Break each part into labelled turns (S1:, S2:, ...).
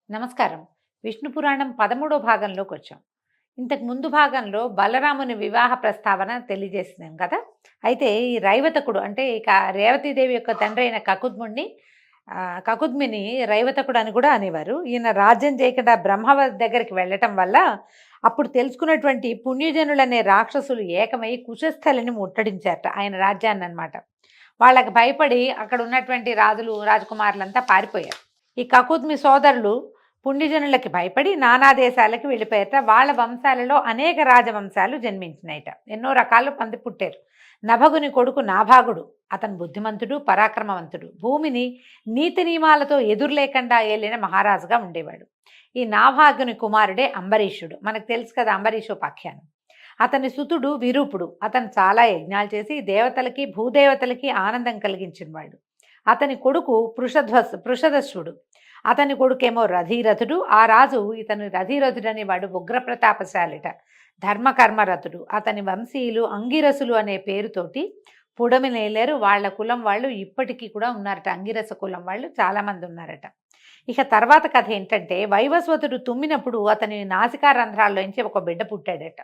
S1: నమస్కారం. విష్ణు పురాణం 13వ భాగంలోకి వచ్చాం. ఇంతకు ముందు భాగంలో బలరాముని వివాహ ప్రస్తావన తెలియజేసినాం కదా! అయితే ఈ రైవతకుడు అంటే ఇక రేవతీదేవి యొక్క తండ్రి అయిన కకుద్మిని రైవతకుడు అని కూడా అనేవారు. ఈయన రాజ్యం చేయకుండా బ్రహ్మ దగ్గరికి వెళ్ళటం వల్ల అప్పుడు తెలుసుకున్నటువంటి పుణ్యజనులనే రాక్షసులు ఏకమై కుశస్థలిని ముట్టడించారట ఆయన రాజ్యాన్ననమాట. వాళ్ళకి భయపడి అక్కడ ఉన్నటువంటి రాజులు, రాజకుమారులంతా పారిపోయారు. ఈ కకుద్మి సోదరులు పుణ్యజనులకి భయపడి నానా దేశాలకు వెళ్ళిపోయారట. వాళ్ళ వంశాలలో అనేక రాజవంశాలు జన్మించినాయట. ఎన్నో రకాలు మంది పుట్టారు. నభగుని కొడుకు నాభాగుడు. అతను బుద్ధిమంతుడు, పరాక్రమవంతుడు. భూమిని నీతి నియమాలతో ఎదురు లేకుండా ఏలిన మహారాజుగా ఉండేవాడు. ఈ నాభాగుని కుమారుడే అంబరీషుడు. మనకు తెలుసు కదా అంబరీషోపాఖ్యానం. అతని సుతుడు విరూపుడు. అతను చాలా యజ్ఞాలు చేసి దేవతలకి, భూదేవతలకి ఆనందం కలిగించినవాడు. అతని కొడుకు పృషదశ్వుడు. అతని కొడుకేమో రథీరథుడు. ఆ రాజు ఇతను రథీరథుడు అనేవాడు ఉగ్రప్రతాపశాలిట, ధర్మకర్మరథుడు. అతని వంశీయులు అంగిరసులు అనే పేరుతోటి పుడమి నేలేరు. వాళ్ళ కులం వాళ్ళు ఇప్పటికీ కూడా ఉన్నారట. అంగిరస కులం వాళ్ళు చాలామంది ఉన్నారట. ఇక తర్వాత కథ ఏంటంటే, వైవస్వతుడు తుమ్మినప్పుడు అతని నాసికా రంధ్రాల్లోంచి ఒక బిడ్డ పుట్టాడట.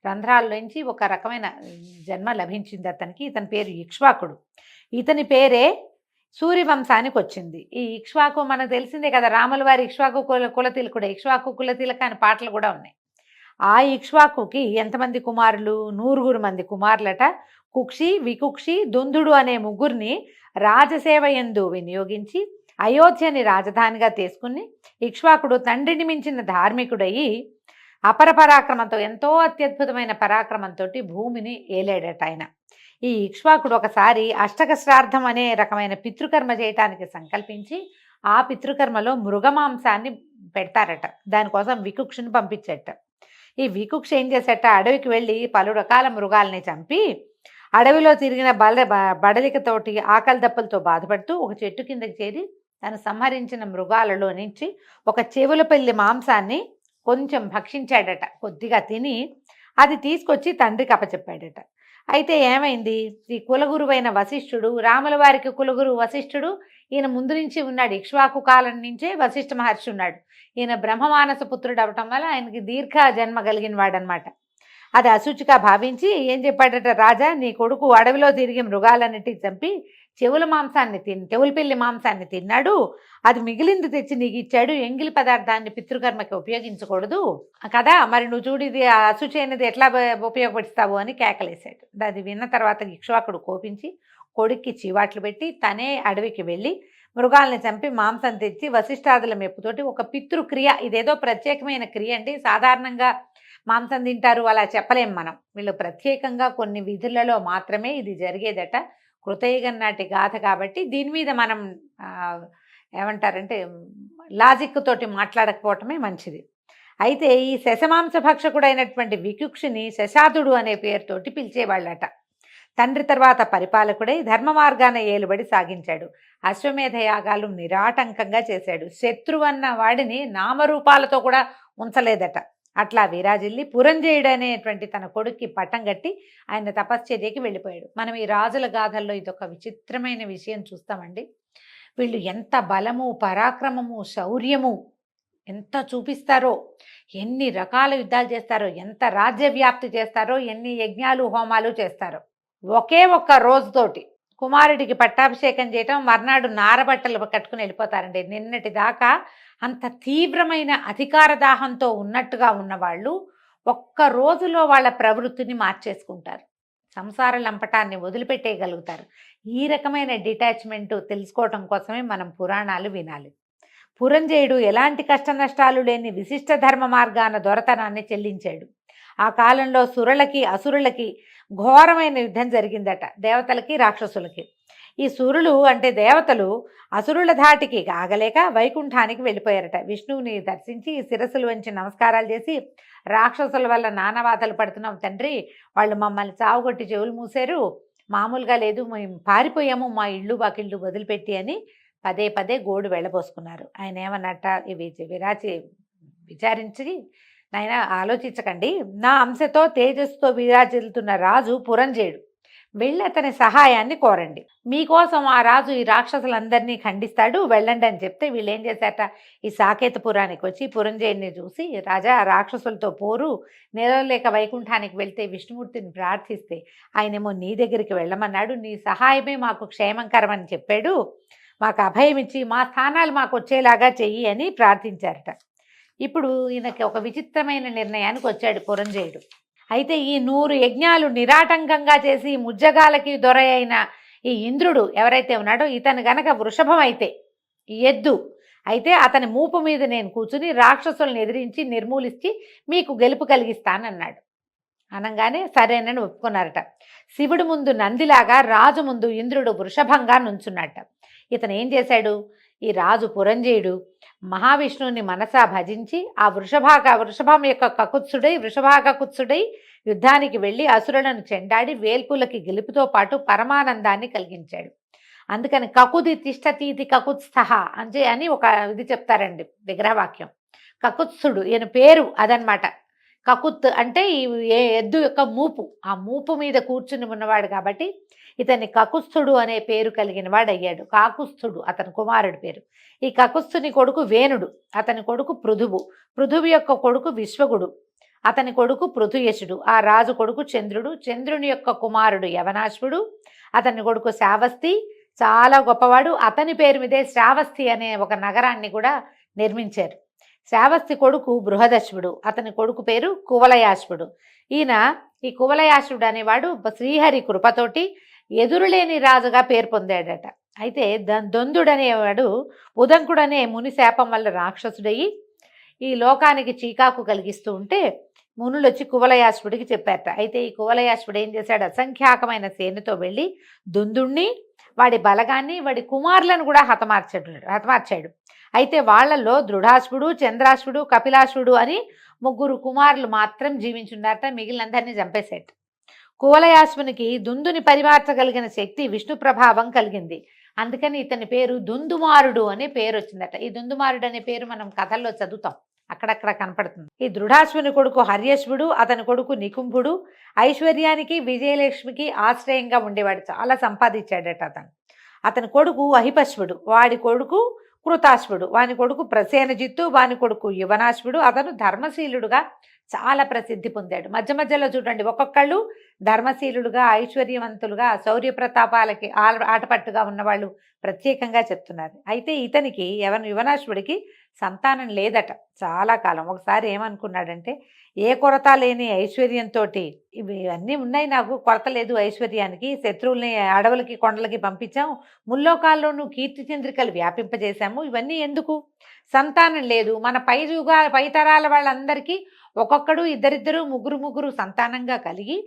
S1: రంధ్రాల్లోంచి ఒక రకమైన జన్మ లభించింది అతనికి. ఇతని పేరు ఇక్ష్వాకుడు. ఇతని పేరే సూర్యవంశానికి వచ్చింది. ఈ ఇక్ష్వాకు మనకు తెలిసిందే కదా, రాముల వారి ఇక్ష్వాకు కులతిలకుడే. ఇక్ష్వాకు కులతిలక అని పాటలు కూడా ఉన్నాయి. ఆ ఇక్ష్వాకుకి ఎంతమంది కుమారులు? 100 మంది కుమారులట. కుక్షి, వికుక్షి, దుందుడు అనే ముగ్గురిని రాజసేవ యందు వినియోగించి అయోధ్యని రాజధానిగా తీసుకుని ఇక్ష్వాకుడు తండ్రిని మించిన ధార్మికుడయి అపర పరాక్రమంతో, ఎంతో అత్యద్భుతమైన పరాక్రమంతో భూమిని ఏలేడట ఆయన. ఈ ఇక్ష్వాకుడు ఒకసారి అష్టక శ్రాద్ధం అనే రకమైన పితృకర్మ చేయటానికి సంకల్పించి ఆ పితృకర్మలో మృగమాంసాన్ని పెడతారట. దానికోసం వికుక్షుని పంపించట. ఈ వికుక్ష ఏం చేసేట, అడవికి వెళ్ళి పలు రకాల మృగాల్ని చంపి అడవిలో తిరిగిన బడలికతోటి ఆకలి దప్పులతో బాధపడుతూ ఒక చెట్టు కిందకి చేరి తను సంహరించిన మృగాలలో నుంచి ఒక చెవులపల్లి మాంసాన్ని కొంచెం భక్షించాడట. కొద్దిగా తిని అది తీసుకొచ్చి తండ్రికి అప్పచెప్పాడట. అయితే ఏమైంది, ఈ కులగురువైన వశిష్ఠుడు, రాముల వారికి కులగురు వశిష్ఠుడు, ఈయన ముందు నుంచి ఉన్నాడు. ఇక్ష్వాకు కాలం నుంచే వశిష్ఠ మహర్షి ఉన్నాడు. ఈయన బ్రహ్మమానస పుత్రుడు అవటం వల్ల ఆయనకి దీర్ఘ జన్మ కలిగిన వాడనమాట. అది అశుచిగా భావించి ఏం చెప్పాడట, రాజా నీ కొడుకు అడవిలో తిరిగి మృగాలన్నిటికి చంపి చెవుల పిల్లి మాంసాన్ని తిన్నాడు. అది మిగిలింది తెచ్చి నీకు ఇచ్చాడు. ఎంగిలి పదార్థాన్ని పితృకర్మకి ఉపయోగించకూడదు కదా, మరి నువ్వు చూడు ఇది అశుచి అయినది ఎట్లా ఉపయోగపడిస్తావు అని కేకలేశాడు. అది విన్న తర్వాత ఇక్ష్వాకుడు కోపించి కొడుక్కి చీవాట్లు పెట్టి తనే అడవికి వెళ్ళి మృగాల్ని చంపి మాంసం తెచ్చి వశిష్ఠాదుల మెప్పుతోటి ఒక పితృక్రియ, ఇదేదో ప్రత్యేకమైన క్రియ అండి. సాధారణంగా మాంసం తింటారు అలా చెప్పలేం మనం. వీళ్ళు ప్రత్యేకంగా కొన్ని విధులలో మాత్రమే ఇది జరిగేదట. కృతయుగం నాటి గాథ కాబట్టి దీని మీద మనం ఏమంటారంటే లాజిక్ తోటి మాట్లాడకపోవటమే మంచిది. అయితే ఈ శశమాంస భక్షకుడైనటువంటి వికుక్షుని శశాదుడు అనే పేరుతోటి పిలిచేవాళ్ళట. తండ్రి తర్వాత పరిపాలకుడై ధర్మ మార్గాన ఏలుబడి సాగించాడు. అశ్వమేధ యాగాలు నిరాటంకంగా చేశాడు. శత్రువన్న వాడిని నామరూపాలతో కూడా ఉంచలేదట. అట్లా విరాజిల్లి పురంజయుడు అనేటువంటి తన కొడుక్కి పట్టం కట్టి ఆయన తపశ్చర్యకి వెళ్ళిపోయాడు. మనం ఈ రాజుల గాథల్లో ఇదొక విచిత్రమైన విషయం చూస్తామండి. వీళ్ళు ఎంత బలము, పరాక్రమము, శౌర్యము ఎంత చూపిస్తారో, ఎన్ని రకాల యుద్ధాలు చేస్తారో, ఎంత రాజ్య వ్యాప్తి చేస్తారో, ఎన్ని యజ్ఞాలు హోమాలు చేస్తారో. ఒకే ఒక్క రోజుతోటి కుమారుడికి పట్టాభిషేకం చేయటం, మర్నాడు నారబట్టలు కట్టుకుని వెళ్ళిపోతారండి. నిన్నటి దాకా అంత తీవ్రమైన అధికార దాహంతో ఉన్నట్టుగా ఉన్నవాళ్ళు ఒక్క రోజులో వాళ్ళ ప్రవృత్తిని మార్చేసుకుంటారు. సంసార లంపటాన్ని వదిలిపెట్టేయగలుగుతారు. ఈ రకమైన డిటాచ్మెంట్ తెలుసుకోవటం కోసమే మనం పురాణాలు వినాలి. పురంజయుడు ఎలాంటి కష్ట నష్టాలు లేని విశిష్ట ధర్మ మార్గాన దొరతనాన్ని చెల్లించాడు. ఆ కాలంలో సురులకి అసురులకి ఘోరమైన యుద్ధం జరిగిందట, దేవతలకి రాక్షసులకి. ఈ సురులు అంటే దేవతలు అసురుల ధాటికి ఆగలేక వైకుంఠానికి వెళ్ళిపోయారట. విష్ణువుని దర్శించి శిరస్సులు వంచి నమస్కారాలు చేసి, రాక్షసుల వల్ల నానాబాధలు పడుతున్నాం తండ్రి, వాళ్ళు మమ్మల్ని చావుగొట్టి చెవులు మూసారు, మామూలుగా లేదు, మేము పారిపోయాము మా ఇళ్ళు వాకిళ్ళు వదిలిపెట్టి అని పదే పదే గోడు వెళ్ళబోసుకున్నారు. ఆయన ఏమన్నట్ట, ఇవి విచారించి, నాయన ఆలోచించకండి, నా అంశతో తేజస్సుతో విరాజిల్లుతున్న రాజు పురంజయుడు. వెళ్ళి అతని సహాయాన్ని కోరండి. మీకోసం ఆ రాజు ఈ రాక్షసులందరినీ ఖండిస్తాడు, వెళ్ళండి అని చెప్తే వీళ్ళు ఏం చేశారట, ఈ సాకేతపురానికి వచ్చి పురంజయుడిని చూసి, రాజా రాక్షసులతో పోరు, నిలవలేక వైకుంఠానికి వెళ్తే విష్ణుమూర్తిని ప్రార్థిస్తే ఆయనేమో నీ దగ్గరికి వెళ్ళమన్నాడు, నీ సహాయమే మాకు క్షేమంకరం అని చెప్పాడు, మాకు అభయం ఇచ్చి మా స్థానాలు మాకు వచ్చేలాగా చెయ్యి అని ప్రార్థించారట. ఇప్పుడు ఈయనకి ఒక విచిత్రమైన నిర్ణయానికి వచ్చాడు పురంజయుడు. అయితే ఈ 100 యజ్ఞాలు నిరాటంకంగా చేసి ముజ్జగాలకి దొర అయిన ఈ ఇంద్రుడు ఎవరైతే ఉన్నాడో ఇతను గనక వృషభం అయితే, ఈ ఎద్దు అయితే అతని మూపు మీద నేను కూర్చుని రాక్షసులను ఎదిరించి నిర్మూలించి మీకు గెలుపు కలిగిస్తానన్నాడు. అనగానే సరేనని ఒప్పుకున్నారట. శివుడు ముందు నందిలాగా, రాజు ముందు ఇంద్రుడు వృషభంగా నుంచున్నట్ట. ఇతను ఏం చేశాడు, ఈ రాజు పురంజయుడు మహావిష్ణువుని మనసా భజించి ఆ వృషభం యొక్క వృషభాకకుత్సుడై యుద్ధానికి వెళ్ళి అసురులను చెండాడి వేల్పులకి గెలుపుతో పాటు పరమానందాన్ని కలిగించాడు. అందుకని కకుది తిష్టతీతి కకుత్స్థ అని ఒక ఇది చెప్తారండి విగ్రహవాక్యం. కకుత్సుడు ఈయన పేరు అదనమాట. కకుత్ అంటే ఈ ఎద్దు యొక్క మూపు, ఆ మూపు మీద కూర్చుని ఉన్నవాడు కాబట్టి ఇతన్ని కకుస్థుడు అనే పేరు కలిగిన వాడు అయ్యాడు. కాకుస్థుడు అతని కుమారుడి పేరు. ఈ కకుస్థుని కొడుకు వేణుడు, అతని కొడుకు పృథువు యొక్క కొడుకు విశ్వగుడు, అతని కొడుకు పృథుయశుడు, ఆ రాజు కొడుకు చంద్రుడు, చంద్రుని యొక్క కుమారుడు యవనాశ్వుడు, అతని కొడుకు శ్రావస్తి, చాలా గొప్పవాడు. అతని పేరు మీదే శ్రావస్తి అనే ఒక నగరాన్ని కూడా నిర్మించారు. శ్రావస్తి కొడుకు బృహదశ్వుడు, అతని కొడుకు పేరు కువలయాశ్వుడు. ఈ కువలయాశ్వుడు అనేవాడు శ్రీహరి కృపతోటి ఎదురులేని రాజుగా పేరు పొందాడట. అయితే దొందుడనేవాడు ఉదంకుడనే ముని శాపం వల్ల రాక్షసుడయి ఈ లోకానికి చీకాకు కలిగిస్తూ ఉంటే మునులు వచ్చి కువలయాశ్వుడికి చెప్పారట. అయితే ఈ కువలయాశ్వుడు ఏం చేశాడు, అసంఖ్యాకమైన సేనతో వెళ్ళి దుందుణ్ణి, వాడి బలగాన్ని, వాడి కుమారులను కూడా హతమార్చాడు. అయితే వాళ్లలో దృఢాశ్వుడు, చంద్రాశ్వుడు, కపిలాశ్వుడు అని 3 కుమారులు మాత్రం జీవించున్నారట. మిగిలినందరినీ చంపేశాడు. కువలయాశ్వునికి దుందుని పరిమార్చగలిగిన శక్తి విష్ణు ప్రభావం కలిగింది. అందుకని ఇతని పేరు దుందుమారుడు అనే పేరు వచ్చిందట. ఈ దుందుమారుడు అనే పేరు మనం కథల్లో చదువుతాం, అక్కడక్కడ కనపడుతుంది. ఈ దృఢాశ్వుని కొడుకు హర్యశ్వుడు, అతని కొడుకు నికుంభుడు ఐశ్వర్యానికి విజయలక్ష్మికి ఆశ్రయంగా ఉండేవాడు. చాలా సంపాదించాడట అతని కొడుకు అహిపశ్వుడు, వాడి కొడుకు కృతాశ్వుడు, వాని కొడుకు ప్రసేనజిత్తు, వాని కొడుకు యువనాశ్వుడు. అతను ధర్మశీలుడుగా చాలా ప్రసిద్ధి పొందాడు. మధ్య మధ్యలో చూడండి ఒక్కొక్కళ్ళు ధర్మశీలుడుగా, ఐశ్వర్యవంతులుగా, శౌర్య ప్రతాపాలకి ఆటపట్టుగా ఉన్నవాళ్ళు ప్రత్యేకంగా చెప్తున్నారు. అయితే ఇతనికి యువనాశ్వుడికి సంతానం లేదట చాలా కాలం. ఒకసారి ఏమనుకున్నాడంటే, ఏ కొరత లేని ఐశ్వర్యంతో ఇవి అన్నీ ఉన్నాయి, నాకు కొరత లేదు ఐశ్వర్యానికి, శత్రువుల్ని అడవులకి కొండలకి పంపించాం, ముల్లోకాల్లోనూ కీర్తి చంద్రికలు వ్యాపింపజేశాము, ఇవన్నీ ఎందుకు, సంతానం లేదు. మన పై తరాల వాళ్ళందరికీ ఒక్కొక్కడు ఇద్దరిద్దరు ముగ్గురు సంతానంగా కలిగి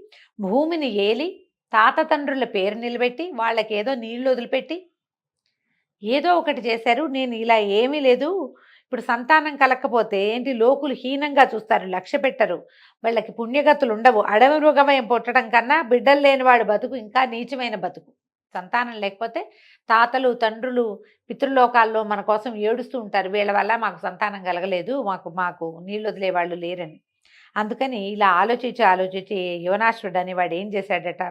S1: భూమిని ఏలి తాత తండ్రుల పేరు నిలబెట్టి వాళ్ళకి ఏదో నీళ్లు వదిలిపెట్టి ఏదో ఒకటి చేశారు. నేను ఇలా ఏమీ లేదు, ఇప్పుడు సంతానం కలకపోతే ఏంటి, లోకులు హీనంగా చూస్తారు, లక్ష్య పెట్టరు, వాళ్ళకి పుణ్యగతులు ఉండవు. అడవి మృగమయం పుట్టడం కన్నా బిడ్డలు లేనివాడు బతుకు ఇంకా నీచమైన బతుకు. సంతానం లేకపోతే తాతలు తండ్రులు పితృలోకాల్లో మన కోసం ఏడుస్తూ ఉంటారు, వీళ్ళ వల్ల మాకు సంతానం కలగలేదు, మాకు నీళ్ళు వదిలేవాళ్ళు లేరని. అందుకని ఇలా ఆలోచించి యువనాశ్వుడు అనేవాడు ఏం చేశాడట,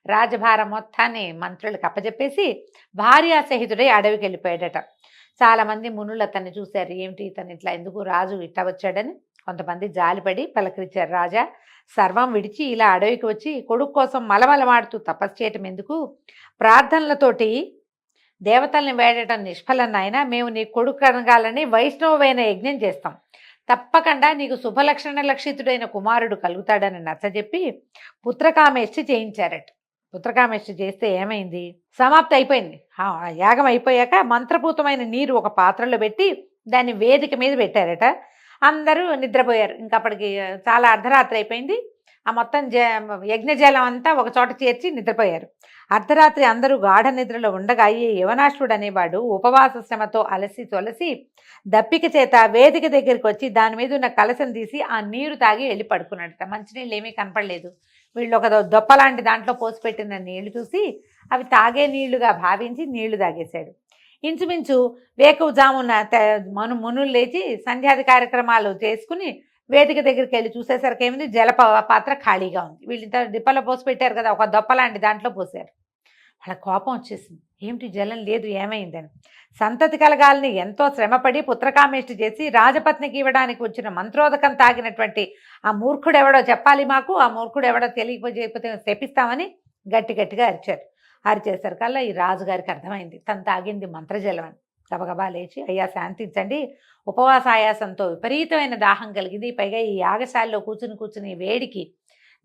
S1: రాజభారం మొత్తాన్ని మంత్రులకు అప్పచెప్పేసి భార్యాసహితుడై అడవికి వెళ్ళిపోయాడట. చాలామంది మునులు అతన్ని చూశారు, ఏమిటి ఇతను ఇట్లా ఎందుకు రాజు ఇట్లా వచ్చాడని. కొంతమంది జాలిపడి పలకరించారు, రాజా సర్వం విడిచి ఇలా అడవికి వచ్చి కొడుకు కోసం మలమలమాడుతూ తపస్సు చేయటం ఎందుకు, ప్రార్థనలతోటి దేవతల్ని వేడటం నిష్ఫలం నాయన, మేము నీ కొడుకు కనగాలని వైష్ణవమైన యజ్ఞం చేస్తాం, తప్పకుండా నీకు శుభలక్షణ లక్షితుడైన కుమారుడు కలుగుతాడని నచ్చజెప్పి పుత్రకామేష్టి చేయించారట. పుత్రకామేష్టి చేస్తే ఏమైంది, సమాప్తి అయిపోయింది. యాగం అయిపోయాక మంత్రపూతమైన నీరు ఒక పాత్రలో పెట్టి దాన్ని వేదిక మీద పెట్టారట. అందరూ నిద్రపోయారు. ఇంకప్పటికి చాలా అర్ధరాత్రి అయిపోయింది. ఆ మొత్తం యజ్ఞజలం అంతా ఒక చోట చేర్చి నిద్రపోయారు. అర్ధరాత్రి అందరూ గాఢ నిద్రలో ఉండగా ఈ యువనాశ్వుడు అనేవాడు ఉపవాస శ్రమతో అలసి తొలసి దప్పిక చేత వేదిక దగ్గరికి వచ్చి దాని మీద ఉన్న కలశం తీసి ఆ నీరు తాగి వెళ్ళి పడుకున్నాడట. మంచినీళ్ళు ఏమీ కనపడలేదు. వీళ్ళు ఒక దొప్పలాంటి దాంట్లో పోసిపెట్టిన నీళ్లు చూసి అవి తాగే నీళ్లుగా భావించి నీళ్లు తాగేశాడు. ఇంచుమించు వేకువజామున మునులు లేచి సంధ్యాది కార్యక్రమాలు చేసుకుని వేదిక దగ్గరికి వెళ్ళి చూసేసరికి ఏమింది, పాత్ర ఖాళీగా ఉంది. వీళ్ళింత డిప్పలో పోసి పెట్టారు కదా, ఒక దొప్ప లాంటి దాంట్లో పోసారు. వాళ్ళ కోపం వచ్చేసింది. ఏమిటి జలం లేదు, ఏమైందని. సంతతి కలగాలని ఎంతో శ్రమపడి పుత్రకామేష్టి చేసి రాజపత్నికి ఇవ్వడానికి వచ్చిన మంత్రోదకం తాగినటువంటి ఆ మూర్ఖుడు ఎవడో చెప్పాలి మాకు, ఆ మూర్ఖుడు ఎవడో తెలియకపోతే శపిస్తామని గట్టి గట్టిగా అరిచారు. అరిచేసరి కల్లా ఈ రాజుగారికి అర్థమైంది తను తాగింది మంత్రజలం అని. గబగబా లేచి, అయ్యా శాంతించండి, ఉపవాస ఆయాసంతో విపరీతమైన దాహం కలిగింది, పైగా ఈ యాగశాలలో కూర్చుని వేడికి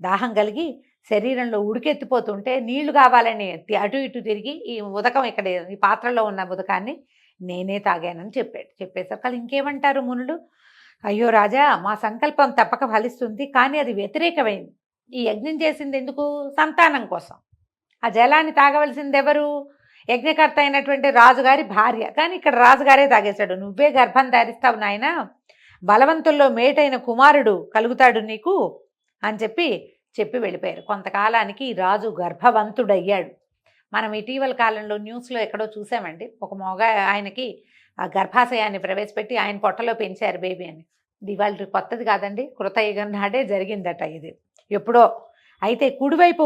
S1: దాహం కలిగి శరీరంలో ఉడికెత్తిపోతుంటే నీళ్లు కావాలని అటు ఇటు తిరిగి ఈ ఉదకం ఇక్కడ ఈ పాత్రలో ఉన్న ఉదకాన్ని నేనే తాగానని చెప్పాడు. చెప్పేసరికి ఇంకేమంటారు మునులు, అయ్యో రాజా, మా సంకల్పం తప్పక ఫలిస్తుంది, కానీ అది వ్యతిరేకమైంది. ఈ యజ్ఞం చేసింది ఎందుకు? సంతానం కోసం. ఆ జలాన్ని తాగవలసింది ఎవరు? యజ్ఞకర్త అయినటువంటి రాజుగారి భార్య. కానీ ఇక్కడ రాజుగారే తాగేశాడు. నువ్వే గర్భం ధరిస్తావు నాయన, బలవంతుల్లో మేటైన కుమారుడు కలుగుతాడు నీకు అని చెప్పి వెళ్ళిపోయారు. కొంతకాలానికి రాజు గర్భవంతుడయ్యాడు. మనం ఇటీవల కాలంలో న్యూస్లో ఎక్కడో చూసామండి, ఒక మొగ ఆయనకి ఆ గర్భాశయాన్ని ప్రవేశపెట్టి ఆయన పొట్టలో పెంచారు బేబీ అని. ఇది ఇవాళ కొత్తది కాదండి, కృతయుగం నాడే జరిగిందట ఇది ఎప్పుడో. అయితే కుడివైపు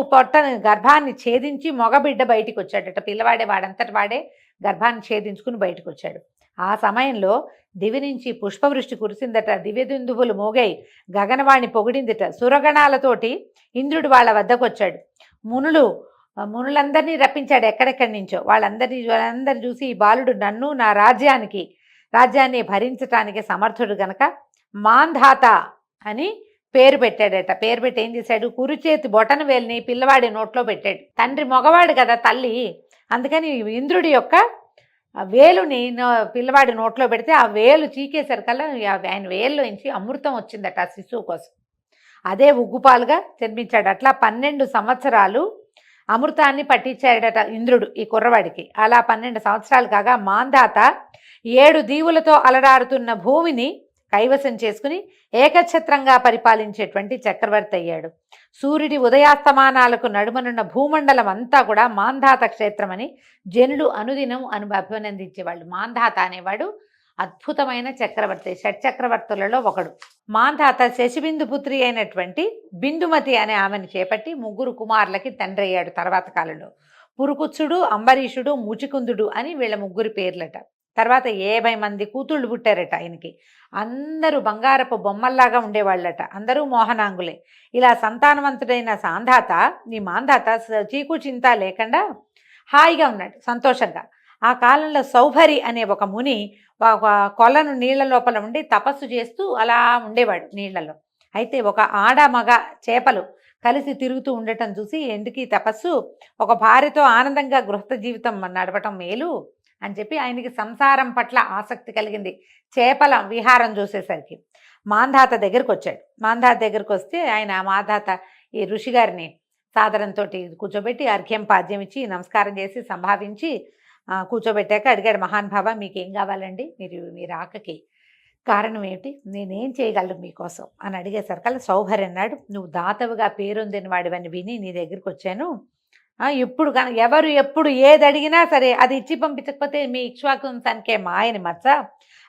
S1: గర్భాన్ని ఛేదించి మగబిడ్డ బయటికి వచ్చాడట. పిల్లవాడే వాడంతటి వాడే గర్భాన్ని ఛేదించుకుని బయటకు వచ్చాడు. ఆ సమయంలో దివి నుంచి పుష్పవృష్టి కురిసిందట. దివ్యదుందువులు మోగాయి, గగనవాణి పొగిడిందిట. సురగణాలతోటి ఇంద్రుడు వాళ్ళ వద్దకు వచ్చాడు. మునులందరినీ రప్పించాడు ఎక్కడెక్కడి నుంచో. వాళ్ళందరూ చూసి, ఈ బాలుడు నన్ను నా రాజ్యాన్ని భరించటానికి సమర్థుడు గనక మాంధాత అని పేరు పెట్టాడట. పేరు పెట్టి ఏం చేశాడు, కురుచేతి బొటన వేలిని పిల్లవాడి నోట్లో పెట్టాడు. తండ్రి మగవాడు కదా తల్లి, అందుకని ఇంద్రుడి యొక్క వేలుని పిల్లవాడి నోట్లో పెడితే ఆ వేలు చీకేసరికల్లా ఆయన వేలులోంచి అమృతం వచ్చిందట ఆ శిశువు కోసం. అదే ఉగ్గుపాలుగా జన్మించాడు. అట్లా 12 సంవత్సరాలు అమృతాన్ని పట్టించాడట ఇంద్రుడు ఈ కుర్రవాడికి. అలా 12 సంవత్సరాలు కాగా మాంధాత 7 దీవులతో అలరారుతున్న భూమిని కైవసం చేసుకుని ఏకఛత్రంగా పరిపాలించేటువంటి చక్రవర్తి అయ్యాడు. సూర్యుడి ఉదయాస్తమానాలకు నడుమనున్న భూమండలం అంతా కూడా మాంధాత క్షేత్రమని జనులు అనుదినం అభినందించేవాళ్ళు. మాంధాత అనేవాడు అద్భుతమైన చక్రవర్తి, షట్చక్రవర్తులలో ఒకడు. మాంధాత శశిబిందు పుత్రి అయినటువంటి బిందుమతి అనే ఆమెను చేపట్టి 3 కుమారులకి తండ్రి అయ్యాడు. తర్వాత కాలంలో పురుకుత్సుడు, అంబరీషుడు, ముచికుందుడు అని వీళ్ళ 3 పేర్లట. తర్వాత 50 మంది కూతుళ్ళు పుట్టారట ఆయనకి. అందరూ బంగారపు బొమ్మల్లాగా ఉండేవాళ్ళట, అందరూ మోహనాంగులే. ఇలా సంతానవంతుడైన మాంధాత చీకు చింత లేకుండా హాయిగా ఉన్నాడు, సంతోషంగా. ఆ కాలంలో సౌభరి అనే ఒక ముని ఒక కొలను నీళ్ల లోపల ఉండి తపస్సు చేస్తూ అలా ఉండేవాడు నీళ్లలో. అయితే ఒక ఆడ మగ చేపలు కలిసి తిరుగుతూ ఉండటం చూసి, ఎందుకు తపస్సు, ఒక భార్యతో ఆనందంగా గృహస్థ జీవితం నడపటం మేలు అని చెప్పి ఆయనకి సంసారం పట్ల ఆసక్తి కలిగింది. చేపల విహారం చూసేసరికి మాంధాత దగ్గరికి వచ్చాడు. మాంధాత దగ్గరికి వస్తే ఆయన మాంధాత ఈ ఋషిగారిని సాదరంతో కూర్చోబెట్టి అర్ఘ్యం పాద్యం ఇచ్చి నమస్కారం చేసి సంభావించి కూర్చోబెట్టాక అడిగాడు, మహానుభావ మీకేం కావాలండి, మీ రాకకి కారణం ఏమిటి, నేనేం చేయగలను మీకోసం అని అడిగేసరికల్లా సౌభరి అన్నాడు, నువ్వు దాతవుగా పేరొందిన వాడివని విని నీ దగ్గరికి వచ్చాను. ఇప్పుడు కానీ ఎవరు ఎప్పుడు ఏది అడిగినా సరే అది ఇచ్చి పంపించకపోతే మీ ఇక్ష్వాకువంశానికే మాయని మచ్చ.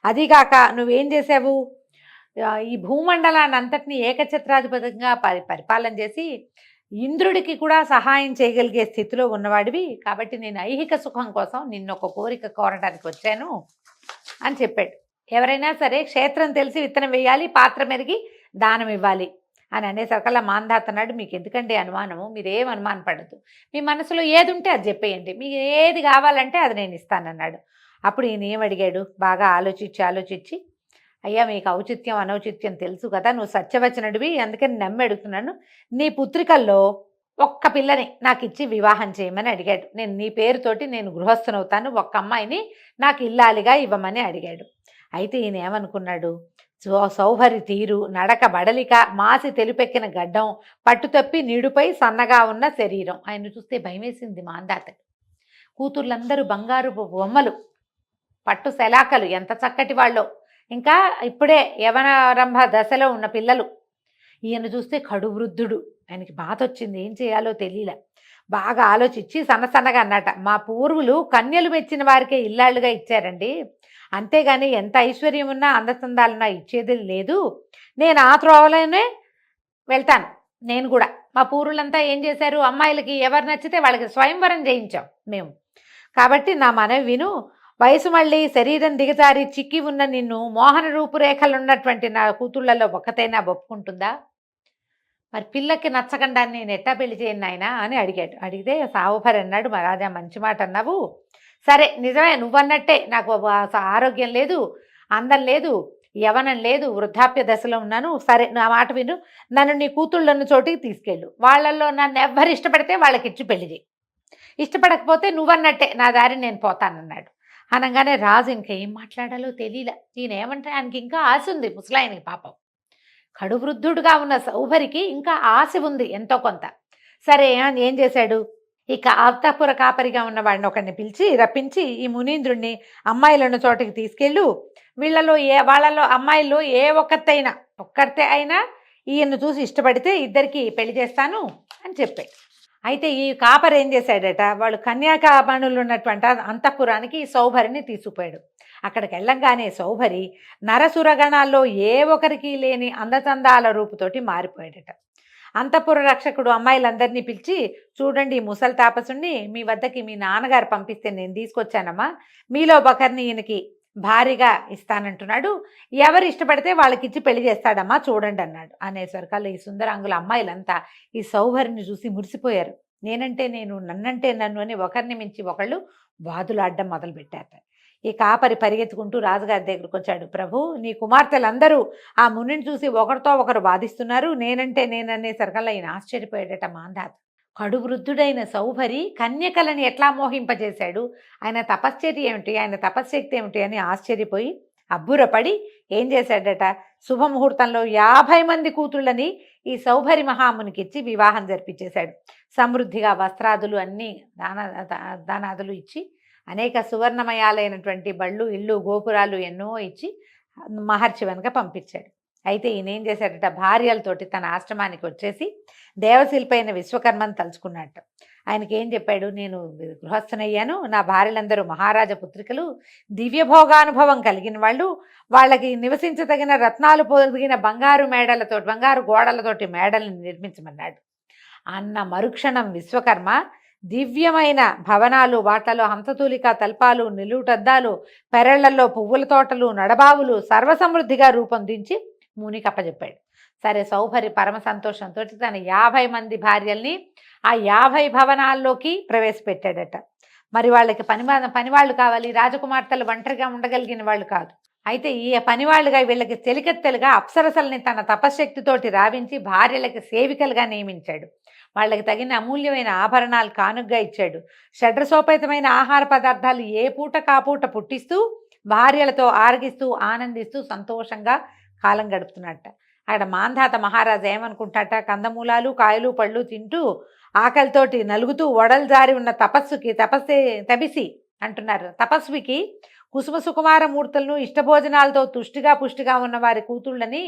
S1: అదిగాక నువ్వేం చేసావు, ఈ భూమండలాన్ని అంతటినీ ఏకఛత్రాధిపతంగా పరిపాలన చేసి ఇంద్రుడికి కూడా సహాయం చేయగలిగే స్థితిలో ఉన్నవాడివి. కాబట్టి నేను ఐహిక సుఖం కోసం నిన్నొక కోరిక కోరడానికి వచ్చాను అని చెప్పాడు. ఎవరైనా సరే క్షేత్రం తెలిసి విత్తనం వేయాలి, పాత్ర మెరిగి దానం ఇవ్వాలి అని అనేసరికల్లా మాంధాత అన్నాడు, మీకు ఎందుకంటే అనుమానము, మీరేం అనుమానం పడద్దు, మీ మనసులో ఏది ఉంటే అది చెప్పేయండి, మీకు ఏది కావాలంటే అది నేను ఇస్తానన్నాడు. అప్పుడు ఈయన ఏమడిగాడు, బాగా ఆలోచించి అయ్యా మీకు ఔచిత్యం అనౌచిత్యం తెలుసు కదా, నువ్వు సత్యవచనుడివి, అందుకని నమ్మి అడుగుతున్నాను, నీ పుత్రికల్లో ఒక్క పిల్లని నాకు ఇచ్చి వివాహం చేయమని అడిగాడు. నీ పేరుతోటి నేను గృహస్థునవుతాను, ఒక్క అమ్మాయిని నాకు ఇల్లాలిగా ఇవ్వమని అడిగాడు. అయితే ఈయన ఏమనుకున్నాడు, సౌభరి తీరు, నడక బడలిక, మాసి తెలుపెక్కిన గడ్డం, పట్టుతప్పి నీడుపై సన్నగా ఉన్న శరీరం, ఆయన చూస్తే భయమేసింది మాంధాతకి. కూతుర్లందరూ బంగారు బొమ్మలు, పట్టు శలాకలు, ఎంత చక్కటి వాళ్ళో, ఇంకా ఇప్పుడే యవనారంభ దశలో ఉన్న పిల్లలు. ఈయన చూస్తే కడు వృద్ధుడు. ఆయనకి బాధ వచ్చింది, ఏం చేయాలో తెలియలే. బాగా ఆలోచించి సన్నసన్నగా అన్నట, మా పూర్వులు కన్యలు మెచ్చిన వారికే ఇల్లాళ్ళుగా ఇచ్చారండి, అంతేగాని ఎంత ఐశ్వర్యం ఉన్నా అందచందాలున్నా ఇచ్చేది లేదు. నేను ఆ త్రోవలోనే వెళ్తాను నేను గూడా. మా పూర్వులంతా ఏం చేశారు, అమ్మాయిలకి ఎవరు నచ్చితే వాళ్ళకి స్వయంవరం చేయించాం మేము. కాబట్టి నా మనవి విను. వయసు మళ్ళీ శరీరం దిగజారి చిక్కి ఉన్న నిన్ను మోహన రూపురేఖలున్నటువంటి నా కూతుళ్లలో ఒక్కతైనా ఒప్పుకుంటుందా? మరి పిల్లకి నచ్చకుండా నేను ఎట్టా పెళ్లి చేయను నాయనా అని అడిగాడు. అడిగితే సావుభరి అన్నాడు, మా రాజా మంచి మాట అన్నావు. సరే నిజమే నువ్వన్నట్టే నాకు ఆరోగ్యం లేదు, అందం లేదు, యవనం లేదు, వృద్ధాప్య దశలో ఉన్నాను. సరే నా మాట విను, నన్ను నీ కూతుళ్ళన్న చోటికి తీసుకెళ్ళు. వాళ్ళల్లో నన్ను ఎవ్వరు ఇష్టపడితే వాళ్ళకిచ్చి పెళ్లి చేయి. ఇష్టపడకపోతే నువ్వన్నట్టే నా దారి నేను పోతానన్నాడు. అనగానే రాజు ఇంకా ఏం మాట్లాడాలో తెలియలే. ఈయనేమంటే ఆయనకి ఇంకా ఆశ ఉంది ముసలాయనకి పాపం. కడువృద్ధుడుగా ఉన్న సౌభరికి ఇంకా ఆశ ఉంది ఎంతో కొంత. సరే ఏం చేశాడు, ఇక అంతఃపుర కాపరిగా ఉన్న వాడిని ఒకరిని పిలిచి రప్పించి ఈ మునీంద్రుణ్ణి అమ్మాయిలున్న చోటికి తీసుకెళ్ళు, వాళ్ళలో అమ్మాయిల్లో ఏ ఒక్కరితే అయినా ఈయన్ను చూసి ఇష్టపడితే ఇద్దరికి పెళ్లి చేస్తాను అని చెప్పాడు. అయితే ఈ కాపరి ఏం చేశాడట, వాళ్ళు కన్యాకామణులు ఉన్నటువంటి అంతఃపురానికి సౌభరిని తీసుకుపోయాడు. అక్కడికి వెళ్ళంగానే సౌభరి నరసురగణాల్లో ఏ ఒక్కరికి లేని అందచందాల రూపుతోటి మారిపోయాడట. అంతఃపుర రక్షకుడు అమ్మాయిలందరినీ పిలిచి, చూడండి ఈ ముసలి తాపసుని మీ వద్దకి మీ నాన్నగారు పంపిస్తే నేను తీసుకొచ్చానమ్మా, మీలో ఒకరిని ఈయనకి భారీగా ఇస్తానంటున్నాడు, ఎవరు ఇష్టపడితే వాళ్ళకిచ్చి పెళ్లి చేస్తాడమ్మా చూడండి అన్నాడు. అనేసరికల్లా ఈ సుందరాంగుల అమ్మాయిలంతా ఈ సౌభరిని చూసి మురిసిపోయారు. నేనంటే నేను, నన్నంటే నన్ను అని ఒకరిని మించి ఒకళ్ళు వాదులాడ్డం మొదలుపెట్టారు. ఈ కాపరి పరిగెత్తుకుంటూ రాజుగారి దగ్గరకు వచ్చాడు. ప్రభు, నీ కుమార్తెలందరూ ఆ మునిని చూసి ఒకరితో ఒకరు వాదిస్తున్నారు, నేనంటే నేననేసరికల్లా ఈయన ఆశ్చర్యపోయాడట మాంధాత. కడు వృద్ధుడైన సౌభరి కన్యకలని ఎట్లా మోహింపజేశాడు, ఆయన తపశ్చర్య ఏమిటి, ఆయన తపశ్శక్తి ఏమిటి అని ఆశ్చర్యపోయి అబ్బురపడి ఏం చేశాడట, శుభముహూర్తంలో 50 మంది కూతుళ్ళని ఈ సౌభరి మహామునికిచ్చి వివాహం జరిపించేశాడు. సమృద్ధిగా వస్త్రాదులు అన్నీ దానాదులు ఇచ్చి అనేక సువర్ణమయాలైనటువంటి బళ్ళు, ఇళ్ళు, గోపురాలు ఎన్నో ఇచ్చి మహర్షి వెనుక పంపించాడు. అయితే ఈయన ఏం చేశాడట, భార్యలతోటి తన ఆశ్రమానికి వచ్చేసి దేవశిల్పైన విశ్వకర్మను తలుచుకున్నట్టు. ఆయనకి ఏం చెప్పాడు, నేను గృహస్థనయ్యాను, నా భార్యలందరూ మహారాజ పుత్రికలు, దివ్యభోగానుభవం కలిగిన వాళ్ళు, వాళ్ళకి నివసించదగిన రత్నాలు పొదిగిన బంగారు గోడలతోటి మేడలను నిర్మించమన్నాడు. అన్న మరుక్షణం విశ్వకర్మ దివ్యమైన భవనాలు, వాటలో హంసతూలిక తల్పాలు, నిలువుటద్దాలు, పెరళ్లలో పువ్వుల తోటలు, నడబావులు సర్వసమృద్ధిగా రూపొందించి మునికి అప్పచెప్పాడు. సరే సౌభరి పరమ సంతోషంతో తన 50 మంది భార్యల్ని ఆ 50 భవనాల్లోకి ప్రవేశపెట్టాడట. మరి వాళ్ళకి పనివాళ్ళు కావాలి, రాజకుమార్తెలు ఒంటరిగా ఉండగలిగిన వాళ్ళు కాదు. అయితే ఈ పనివాళ్ళుగా వీళ్ళకి చెలికెత్తెలుగా అప్సరసల్ని తన తపశ్శక్తితోటి రావించి భార్యలకి సేవికలుగా నియమించాడు. వాళ్ళకి తగిన అమూల్యమైన ఆభరణాలు కానుగ్గా ఇచ్చాడు. షడ్రసోపేతమైన ఆహార పదార్థాలు ఏ పూట కాపూట పుట్టిస్తూ భార్యలతో ఆరగిస్తూ ఆనందిస్తూ సంతోషంగా కాలం గడుపుతున్నట్ట. అక్కడ మాంధాత మహారాజు ఏమనుకుంటాట, కందమూలాలు కాయలు పళ్ళు తింటూ ఆకలితోటి నలుగుతూ ఒడలు జారి ఉన్న తపస్వి అంటున్నారు. తపస్వికి కుసుమ సుకుమార మూర్తులను ఇష్టభోజనాలతో పుష్టిగా ఉన్న వారి కూతుళ్ళని,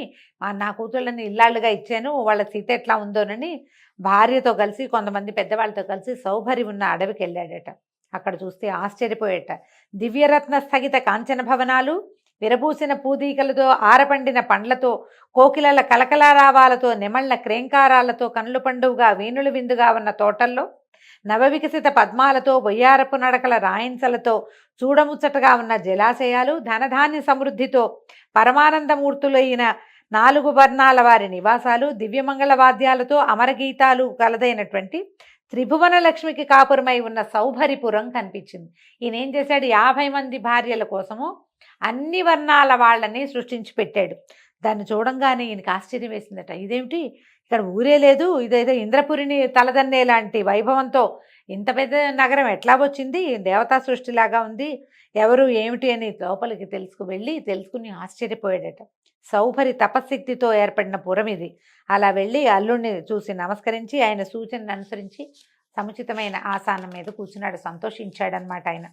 S1: నా కూతుళ్ళని ఇల్లాళ్ళుగా ఇచ్చాను, వాళ్ళ సీత ఎట్లా ఉందోనని భార్యతో కలిసి కొంతమంది పెద్దవాళ్ళతో కలిసి సౌభరి ఉన్న అడవికి వెళ్ళాడట. అక్కడ చూస్తే ఆశ్చర్యపోయేట. దివ్యరత్న స్థగిత కాంచన భవనాలు, విరబూసిన పూదీకలతో, ఆరపండిన పండ్లతో, కోకిలల కలకలారావాలతో, నెమళ్ల క్రేంకారాలతో, కనుల పండువుగా వీణులు విందుగా ఉన్న తోటల్లో, నవవికసిత పద్మాలతో, బొయ్యారపు నడకల రాయించలతో, చూడముచ్చటగా ఉన్న జలాశయాలు, ధనధాన్య సమృద్ధితో పరమానందమూర్తులైన 4 వర్ణాల వారి నివాసాలు, దివ్యమంగళ వాద్యాలతో అమరగీతాలు కలదైనటువంటి త్రిభువన లక్ష్మికి కాపురమై ఉన్న సౌభరిపురం కనిపించింది. ఈయన ఏం చేశాడు, 50 మంది భార్యల కోసము అన్ని వర్ణాల వాళ్ళని సృష్టించి పెట్టాడు. దాన్ని చూడంగానే ఈయనకి ఆశ్చర్యం వేసిందట. ఇదేమిటి, ఇక్కడ ఊరే లేదు, ఇదేదో ఇంద్రపురిని తలదన్నే లాంటి వైభవంతో ఇంత పెద్ద నగరం ఎట్లా వచ్చింది, దేవతా సృష్టిలాగా ఉంది, ఎవరు ఏమిటి అని లోపలికి తెలుసుకుని ఆశ్చర్యపోయాడట. సౌభరి తపశక్తితో ఏర్పడిన పురం ఇది. అలా వెళ్ళి అల్లుడిని చూసి నమస్కరించి ఆయన సూచనను అనుసరించి సముచితమైన ఆసనం మీద కూర్చున్నాడు. సంతోషించాడనమాట ఆయన.